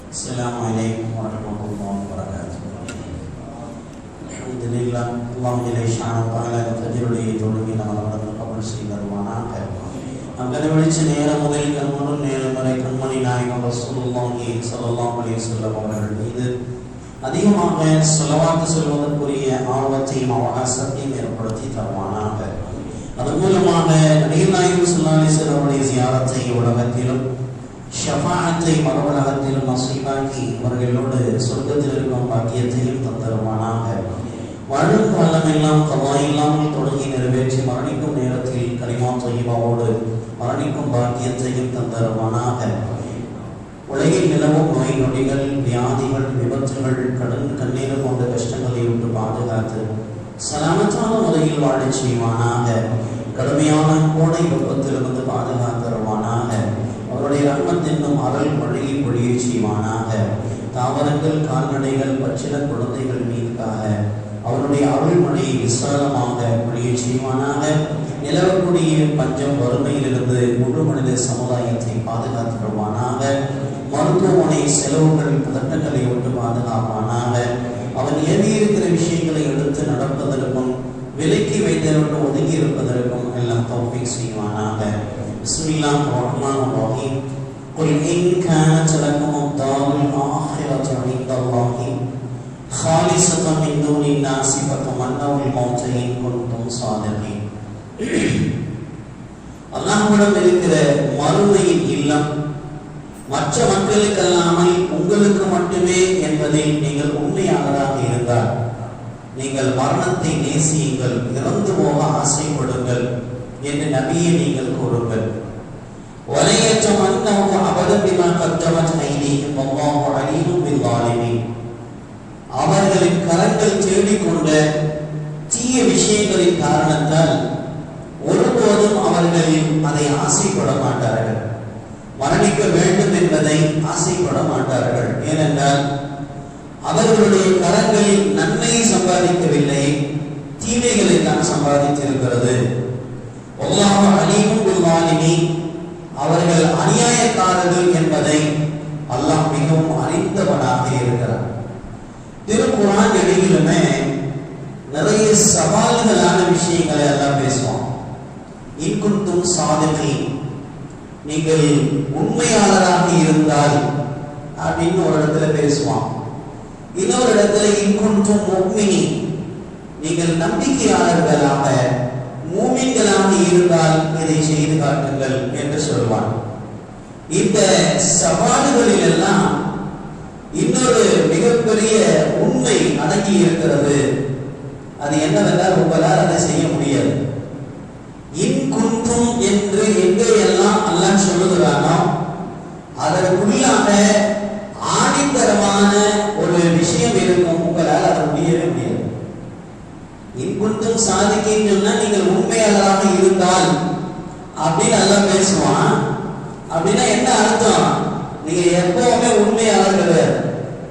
Assalamualaikum warahmatullahi wabarakatuh. Alhamdulillah, Allah jalla sha'nuhu ta'ala fajruடைய தொழுகை நம்மளோட கபூல் செய்தருவானாக. அங்கனை விழிச்ச நேரம் முதல் கண்மணி நேரம் வரை கண்மணி நாயகம் ரசூலுல்லாஹி ஸல்லல்லாஹு அலைஹி வஸல்லம் அவர்கள் மீது அதிகமாக ஸலவாத் சொல்வதற்குரிய ஆர்வத்தையும் அவகாசத்தையும் ஏற்படுத்தி தருவானாக. அதன் மூலமாக நபிகள் நாயகம் ஸல்லல்லாஹு அலைஹி வஸல்லம் அவருடைய ஜியாரத்தை உலகத்திலும் ஷஃபாஅத்தை மறுவுலகத்திலும் நசீபாக்கி அவர்களோடு சொர்க்கத்தில் இருக்கும் பாக்கியத்தையும் தந்தருவானாக. வாழும் காலமெல்லாம் கவா இல்லாமல் தொடங்கி நிறைவேற்றி மரணிக்கும் நேரத்தில் கலிமா தொய்யிபாவோடு மரணிக்கும் பாக்கியத்தையும் தந்தருவானாக. உலகில் நிலவும் நோய் நொடிகள், வியாதிகள், விபத்துகள், கடன் கண்ணீர் போன்ற கஷ்டங்களை விட்டு பாதுகாத்து சலாமத்தான முறையில் வாழச் செய்வானாக. கடுமையான கோடை வெப்பத்திலிருந்து பாதுகாத்தருவானாக. அவருடைய ரஹ்மத் என்னும் அருள் மழையை பொழிய செய்வானாக. தாவரங்கள், கால்நடைகள், பச்சில குழந்தைகள் மீதுக்காக அவருடைய அருள் மழையை விசாலமாக பொழிய செய்வானாக. நிலவக்கூடிய பஞ்சம் வறுமையிலிருந்து முழு மனித சமுதாயத்தை பாதுகாத்துடுவானாக. மருத்துவமனை செலவுகள் பதட்டங்களை விட்டு பாதுகாப்பானாக. அவன் ஏறியிருக்கிற விஷயங்களை எடுத்து நடப்பதற்கும் விலக்கி வைத்தவர்கள் ஒதுங்கி இருப்பதற்கும் எல்லாம் தௌஃபீக் செய்வானாக. பிஸ்மில்லாஹிர் ரஹ்மானிர் ரஹீம். குல் இன் கானத் லக்கும் தாருல் ஆখিরাத்து இன்தல்லாஹி ஹாலிஸத்தன் மின் தூனின் நாஸி ஃபதமன்னவுல் மௌத இன் குன்தும் ஸாதிகீன். அல்லாஹ்விடம் இருக்கிற மறுமையின் இல்லம் மற்ற மக்களுக்கு அல்லாமல் உங்களுக்கு மட்டுமே என்பதில் நீங்கள் உண்மையாளராக இருந்தால் நீங்கள் மரணத்தை நேசியுங்கள், இறந்து போக ஆசைப்படுங்கள் என்று நபியை நீங்கள் கூறுங்கள். வலையற்றமன்னஹு அபதன் பிமா கத்தமத் ஐதீஹிம் வல்லாஹு அலீமும் பில்-ஸாலிமீன். அவர்களின் கரங்கள் தேடிக்கொண்ட தீய விஷயங்களின் காரணத்தால் ஒருபோதும் அவர்கள் அதை ஆசைப்பட மாட்டார்கள். மரணிக்க வேண்டும் என்பதை ஆசைப்பட மாட்டார்கள். ஏனென்றால் அவர்களுடைய கரங்களில் நன்மையை சம்பாதிக்கவில்லை, தீமைகளை தான் சம்பாதித்திருக்கிறது. வல்லாஹு அலீமும் பில்-ஸாலிமீன். அவர்கள் அநியாயக்காரர்கள் என்பதை அல்லாஹ் மிகவும் அறிந்தவனாக இருக்கிறார். திருக்குர்ஆன் எதிலுமே நிறைய சவால்களான விஷயங்களை எல்லாம் பேசுவோம். இன் குன்தும் ஸாதிகீன், நீங்கள் உண்மையாளராக இருந்தால் அப்படின்னு ஒரு இடத்துல பேசுவான். இன்னொரு இடத்துல இன் குன்தும் முஃமினீன், நீங்கள் நம்பிக்கையாளர்களாக மூமின்களாக இருந்தால் இதை செய்து காட்டுங்கள் என்று சொல்வான். இந்த சவால்களில் எல்லாம் இன்னொரு மிகப்பெரிய உண்மை அடங்கி இருக்கிறது. அது என்னவென்றால் உங்களால் அதை செய்ய முடியாது. இன் குன்தும் என்று எங்கெல்லாம் அல்லாஹ் சொல்லுகிறானோ அதற்குள்ளாக ஆணித்தரமான ஒரு விஷயம் இருக்கும். உங்களால் அதை முடியவே முடியாது. இன் குன்தும் ஸாதிகீன் சொன்னா நீங்கள் உண்மையாளராக இருந்தால் அப்படின்னு அல்லாஹ் பேசுவான். அப்படின்னா என்ன அர்த்தம்? நீங்க எப்பவுமே உண்மையாளர்கள்.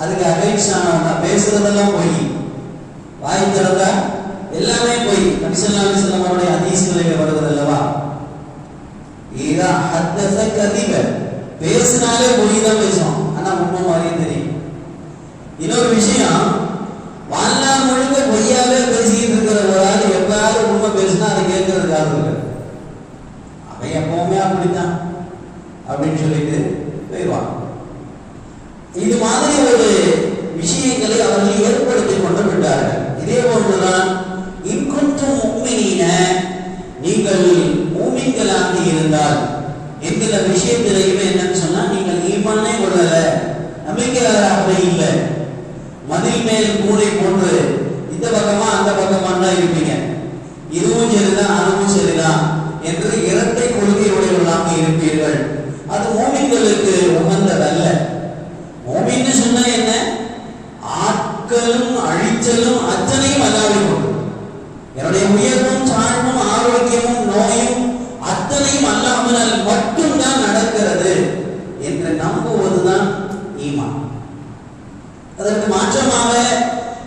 அதுக்கு அகைன்ஸ்டான பேசுறதெல்லாம் பொய், வாய் திறந்தா எல்லாமே பொய். நபி ஸல்லல்லாஹு அலைஹி வஸல்லம் அவருடைய ஹதீஸ்களிலே வருகிறது அல்லவா, இதா ஹத்தஸ கதிப, பேசினாலே பொய் தான் பேசுவோம், ஆனா உண்மை மாதிரியே தெரியும். இன்னொரு விஷயம், வாழ்நாள் முழுக்க பொய்யாவே பேசிக்கிட்டு இருக்கிற ஒரு ஆள் எப்பயாவது உண்மை பேசினா அதை கேட்கறது யாரும். அவன் எப்பவுமே அப்படித்தான் அப்படின்னு சொல்லிட்டு போயிடுவான். இது மாதிரி ஒரு விஷயங்களை அவர்கள் ஏற்படுத்தி கொண்டு விட்டார்கள். இதே போன்றுதான் இன் குன்தும் முஃமினீன, நீங்கள் மூமின்களாக இருந்தால் என்கிற விஷயத்திலேயுமே என்னன்னு சொன்னா, நீங்கள் ஈமானே கொள்ளல, நம்பிக்கையாளராகவே இல்லை, மதில் மேல் கூரை போன்று இந்த பக்கமா அந்த பக்கமா தான் இருப்பீங்க, இதுவும் சரிதான் அதுவும் சரிதான் என்று இரட்டை கொள்கையுடையவர்களாக இருப்பீர்கள். அது மூமின்களுக்கு உகந்ததல்ல. மூமின்னு சொன்னா என்ன? ஆட்களும் அழிச்சலும் அத்தனையும் அல்லாஹ்வை கொண்டு, என்னுடைய உயர்வும் தாழ்வும் ஆரோக்கியமும் நோயும் அத்தனையும் அல்லாஹ்வினால் மட்டும்தான் நடக்கிறது என்று நம்புவதுதான் ஈமான். அதற்கு மாற்றமாக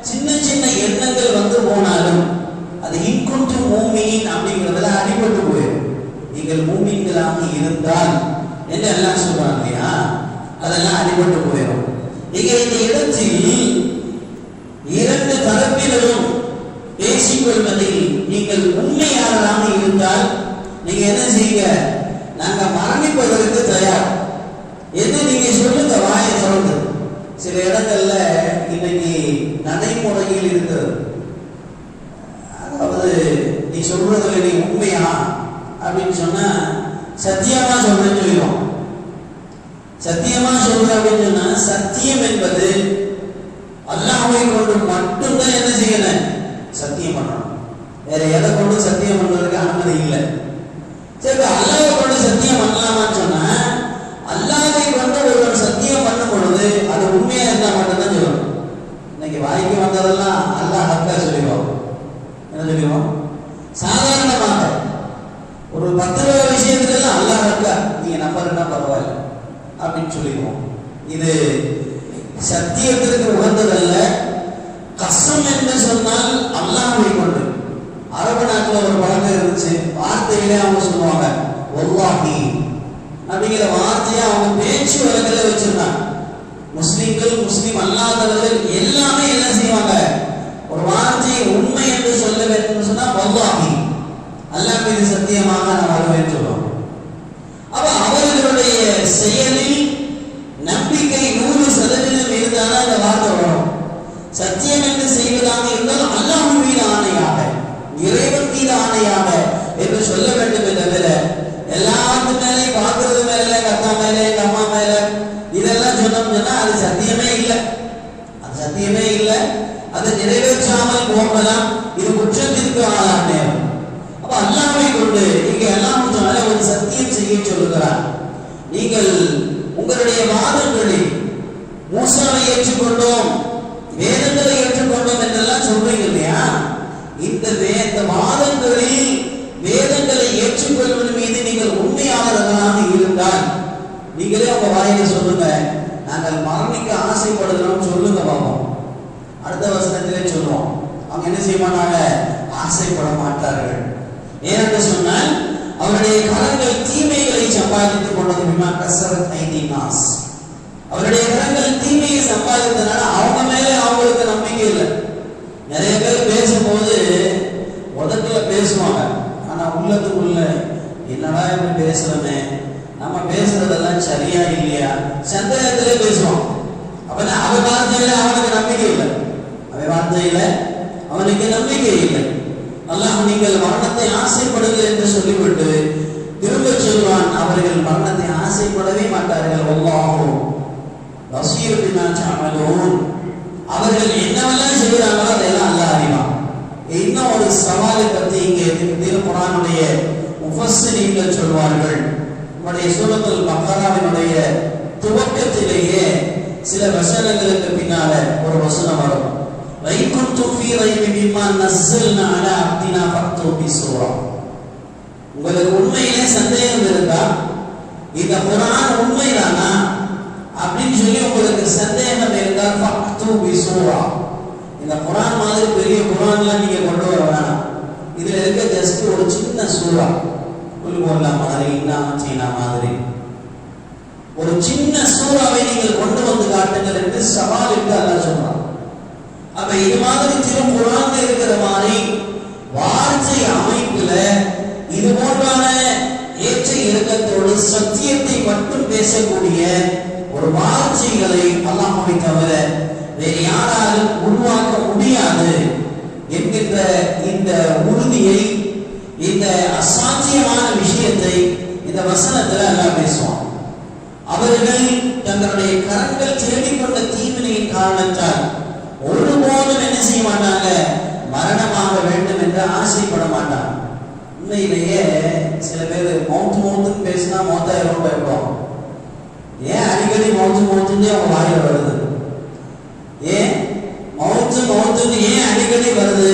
சின்ன சின்ன எண்ணங்கள் வந்து போனாலும் அது இன் குன்தும் முஃமினீன் அப்படிங்கிறதுல அடிபட்டு போயிடும். நீங்கள் மூமின்களாக இருந்தால் என்ன எல்லாம் சொல்றாங்க இல்லையா, அதெல்லாம் அடிபட்டு போயிடும். நீங்க இந்த இடத்தில் இரண்டு தரப்பினரும் பேசிக்கொள்வதில் நீங்கள் உண்மையாளராக இருந்தால் நீங்க என்ன செய்யுங்க, நாங்க மரணிப்பதற்கு தயார் என்று நீங்க சொல்லுங்க, வாயை திறந்து. சில இடங்கள்ல இன்னைக்கு நடைமுறையில் இருக்கிறது. அதாவது நீ சொல்றதுல நீ உண்மையா அப்படின்னு சொன்னா சத்தியமா சொல்றேன்னு சொல்லிடும். சத்தியமா சொல்ற அப்படின்னு சொன்னா சத்தியம் என்பது அல்லாஹ்வை கொண்டு மட்டும்தான் என்ன செய்யணும், சத்தியம் பண்ணணும். வேற எதை கொண்டு சத்தியம் பண்றதுக்கு அனுமதி இல்லை. சரி, அல்லாஹ்வை கொண்டு சத்தியம் பண்ணலாமான்னு சொன்னா அல்லாஹ்வை கொண்டு ஒருவன் சத்தியம் பண்ணும் பொழுது அது உண்மையா இருந்தா மட்டும்தான் சொல்லணும். இன்னைக்கு வாய்க்கு வந்ததெல்லாம் அல்லாஹ் ஹக்கா சொல்லிடுவோம். என்ன சொல்லிடுவோம்? சாதாரணமாக ஒரு 10 ரூபா விஷயத்துல எல்லாம் அல்லாஹ் ஹக்கா, நீங்க நம்புறதுன்னா பரவாயில்ல அப்படின்னு சொல்லிடுவோம். இது சத்தியத்திற்கு உகந்ததல்ல. கசம் என்று சொன்னால் அல்லாஹ்வை கொண்டு. அரபு நாட்டில் ஒரு பழக்கம் இருந்துச்சு, வார்த்தையிலே அவங்க சொல்லுவாங்க வல்லாஹி அப்படிங்கிற வார்த்தையை அவங்க பேச்சு வழக்கில் வச்சிருந்தாங்க. முஸ்லிம்கள், முஸ்லிம் அல்லாதவர்கள் எல்லாமே என்ன செய்வாங்க, ஒரு வார்த்தையை உண்மை என்று சொல்ல வேண்டும் சொன்னா வல்லாஹி, அல்லாஹ் மீது சத்தியமாக நான் வருவேன் சொல்லுவாங்க. அப்ப அவர்களுடைய செயலில் நம்பிக்கை 100% இருந்தால் அந்த வார்த்தை வரும். சத்தியம் என்று செய்வதாக இருந்தால் அல்லாஹ் மீது ஆணையாக, இறைவன் மீது ஆணையாக என்று சொல்ல வேண்டும். தவிர எல்லாத்து மேலே, பார்க்கறது மேல, எங்க அக்கா மேல, எங்க அம்மா மேல இதெல்லாம் சொன்னோம்னா அது சத்தியமே இல்லை. அது சத்தியமே இல்லை. அதை நிறைவேற்றாமல் போகலாம். இது குற்றத்திற்கு ஆளான நேரம். அப்ப அல்லாஹ்வை கொண்டு இங்க அல்லாஹ் ஒரு சத்தியம் செய்ய சொல்லுகிறார். நீங்கள் உங்களுடைய வாதங்களில் மூசாவை ஏற்றுக்கொண்டோம், வேதங்களை ஏற்றுக்கொண்டோம் என்றெல்லாம் சொல்றீங்க இல்லையா? இந்த வாதங்களில் வேதங்களை ஏற்றுக்கொள்வது மீது நீங்கள் உண்மையாளர்களாக இருந்தால் நீங்களே உங்க வாயில சொல்லுங்க, நாங்கள் மரணிக்க ஆசைப்படுகிறோம் சொல்லுங்க பாப்போம். அடுத்த வசனத்திலே சொல்லுவோம், அவங்க என்ன செய்ய மாட்டாங்க, ஆசைப்பட மாட்டார்கள். ஏனென்று சொன்னால் அவருடைய கரங்கள் தீமைகளை சம்பாதித்துக் கொண்டது. அவருடைய கரங்கள் தீமையை சம்பாதித்தனால அவங்க மேல அவங்களுக்கு நம்பிக்கை இல்லை. நிறைய பேர் பேசும்போது உதட்டுல பேசுவாங்க, ஆனா உள்ளத்துக்குள்ள என்னடா இப்படி பேசுறமே, நம்ம பேசுறதெல்லாம் சரியா இல்லையா சந்தேகத்திலே பேசுவோம். அப்ப அவன் வார்த்தையில அவனுக்கு நம்பிக்கை இல்லை, அவன் வார்த்தையில அவனுக்கு நம்பிக்கை இல்லை. அல்லாஹ் நீங்கள் மரணத்தை ஆசைப்படுங்கள் என்று சொல்லிவிட்டு திரும்ப சொல்வான், அவர்கள் மரணத்தை ஆசைப்படவே மாட்டார்கள். அல்லாஹ் பஸீர் பிமா தஅமலூன், அவர்கள் என்னவெல்லாம் செய்கிறாங்களோ அதெல்லாம் அல்லாஹ் அறிவான். இன்னும் ஒரு சவாலை பத்தி இங்கே திருக்குர்ஆனுடைய முஃபஸ்ஸிரீன்கள் சொல்வார்கள். நம்முடைய சூரத்துல் பக்ராவினுடைய துவக்கத்திலேயே சில வசனங்களுக்கு பின்னால ஒரு வசனம் வரும். வைகுன்தும் ஃபீ ரைபின் மிம்மா நஸ்ஸல்னா அலா அப்தினா ஃபக்து பிஸூரா. உங்களுக்கு உண்மையிலே சந்தேகம் இருந்தா இந்த குர்ஆன் உண்மைதானா அப்படின்னு சொல்லி உங்களுக்கு சந்தேகம் இருந்தால் ஃபக்து பிஸூரா, இந்த குர்ஆன் மாதிரி பெரிய குர்ஆன்லாம் நீங்க கொண்டு வர வேணாம். இதுல இருக்க ஜஸ்ட் ஒரு சின்ன சூரா, குல்ஹுவல்லாஹ் மாதிரி, இன்னாமத்தீனா மாதிரி ஒரு சின்ன சூறாவை நீங்கள் கொண்டு வந்து காட்டுங்கள் என்று சவாலுக்கு அல்லாஹ் சொல்றான். அப்ப இது மாதிரி திருக்குர்ஆன்ல இருக்கிற மாதிரி வார்த்தை அமைப்புல இது போன்றான ஏற்ற இறக்கத்தோடு சத்தியத்தை மட்டும் பேசக்கூடிய ஒரு வார்த்தைகளை அல்லாஹ்வை தவிர வேறு யாராலும் உருவாக்க முடியாது என்கின்ற இந்த உறுதியை, இந்த அசாத்தியமான விஷயத்தை இந்த வசனத்துல அல்லாஹ் பேசுவான். அவர்கள் தங்களுடைய கரங்கள் தேடிக்கொண்ட தீவினையின் காரணத்தால் ஒருபோதும் என்ன செய்ய மாட்டாங்க, மரணமாக வேண்டும் என்று ஆசைப்பட மாட்டாங்க. உண்மையிலேயே சில பேர் மௌத்துன்னு பேசினா மௌத்தாயிரம் பயப்படும். ஏன் அடிக்கடி மௌத்துன்னு அவங்க வாயில வருது? ஏன் மௌத்துன்னு ஏன் அடிக்கடி வருது?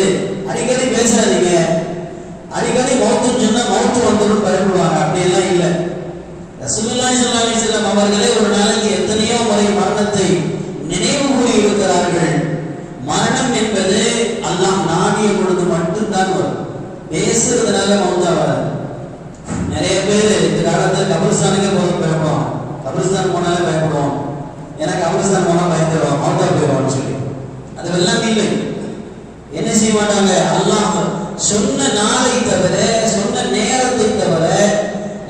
அடிக்கடி பேசாதீங்க, அடிக்கடி மௌத்துன்னு சொன்னா மௌத்து வந்துடும் பயப்படுவாங்க. அப்படியெல்லாம் இல்லை. ரசூலுல்லாஹி ஸல்லல்லாஹு அலைஹி வஸல்லம் அவர்களே ஒரு நாளைக்கு எத்தனையோ முறை மரணத்தை நினைவு கூறி இருக்கிறார்கள். மரணம் என்பது அல்லாஹ் நாடிய பொழுது மட்டும்தான் வரும். பேசுறதுனால மௌத்தா வராது. நிறைய பேர் இந்த காலத்துல கபிரிஸ்தானுக்கே போதும் பயப்படுவாங்க. கபிரிஸ்தான் போனாலே பயப்படுவாங்க. எனக்கு அவசரம் போனா பயந்துருவான், மௌத்தா போயிடுவான்னு சொல்லி. அதெல்லாம் இல்லை. என்ன செய்ய மாட்டாங்க, அல்லாஹ் சொன்ன நாளை தவிர சொன்ன நேரத்தை தவிர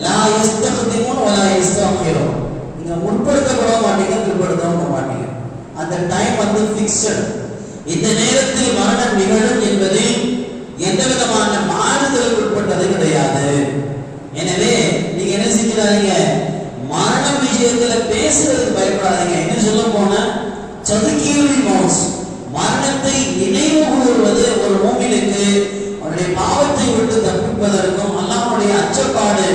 லா யஸ்தக்திமுன் வலா யஸ்தக்ஹிரூன். நீங்க முற்படுத்தப்பட மாட்டீங்க, பிற்படுத்தவும் மாட்டீங்க. அந்த டைம் வந்து ஃபிக்ஸட். இந்த நேரத்தில் மரணம் நிகழும் என்பது எந்த விதமான மாறுதலுக்கு உட்பட்டது கிடையாது. எனவே நீங்க என்ன செஞ்சாதீங்க, மரணம் விஷயத்துல பேசுறதுக்கு பயப்படாதீங்க. என்ன சொல்ல போனா சதுக்கீருள் மௌத், மரணத்தை நினைவு கூறுவது ஒரு மூமினுக்கு அவருடைய பாவத்தை விட்டு தப்பிப்பதற்கும் அல்லாஹ்வுடைய அச்சப்பாடு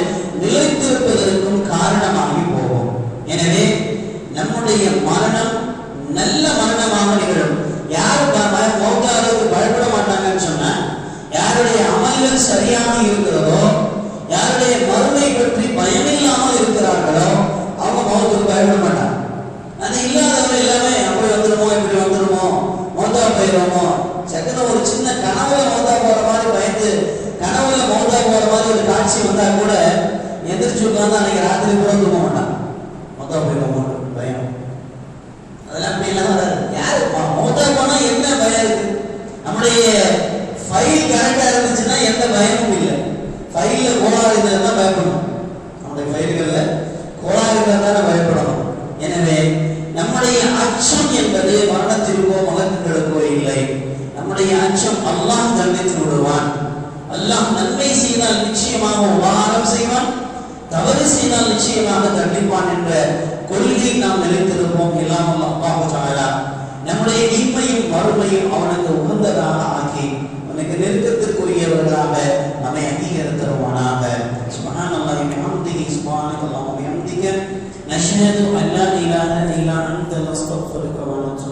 நிலைத்திருப்பதற்கும் காரணமாகி போகும். எனவே நம்முடைய மரணம் நல்ல மரணமாக நிகழும். யாரு மௌத்தாருக்கு பயப்பட மாட்டாங்கன்னு சொன்னா, யாருடைய அமல்கள் சரியாக இருக்கிறதோ, யாருடைய மறுமை பற்றி பயமில்லாமல் இருக்கிறார்களோ அவங்க மௌத்துக்கு பயப்பட மாட்டாங்க. அது இல்லாதவங்க எல்லாமே அப்படி வந்துருமோ இப்படி வந்துருமோ மௌத்தா போயிடுவோமோ, சக்கன ஒரு சின்ன கனவுல மௌத்தா போற மாதிரி பயந்து, கனவுல மௌத்தா போற மாதிரி ஒரு காட்சி வந்தா கூட எந்திரிச்சு உட்கார்ந்து அன்னைக்கு ராத்திரி கூட தூங்க மாட்டான். மௌத்தா போயிடுவோமோ பயம். அதெல்லாம் அப்படி எல்லாம் வராது. யாரு மௌத்தா போனா என்ன பயம் இருக்கு? நம்முடைய ஃபைல் கரெக்டா இருந்துச்சுன்னா எந்த பயமும் இல்லை. ஃபைல்ல கோளாறு இருந்தா பயப்படணும். நம்முடைய ஃபைல்கள்ல கோளாறு இருந்தா பயப்படணும். எனவே நம்முடைய அச்சம் என்பது மரணத்திற்கோ மலக்குகளுக்கோ இல்லை. நம்முடைய அச்சம் அல்லாஹ் தண்டித்து விடுவான். அல்லாஹ் நன்மை செய்தால் நிச்சயமாக உபகாரம் செய்வான், தவறு செய்தால் நிச்சயமாக தண்டிப்பான் என்ற கொள்கை நாம் நிலைத்திருப்போம். எல்லாம் அல்லாஹ் தஆலா நம்முடைய இம்மையும் மறுமையும் அவனுக்கு உகந்ததாக ஆக்கி அவனுக்கு நெருக்கத்திற்குரியவர்களாக நம்மை அங்கீகரித்தருவானாக. சுப்ஹானல்லாஹி வபிஹம்திஹி சுப்ஹானல்லாஹி வபிஹம்திஹி நஷ்ஹது அன் லா இலாஹா இல்லா அன்த நஸ்தக்ஃபிருக வ நத்துபு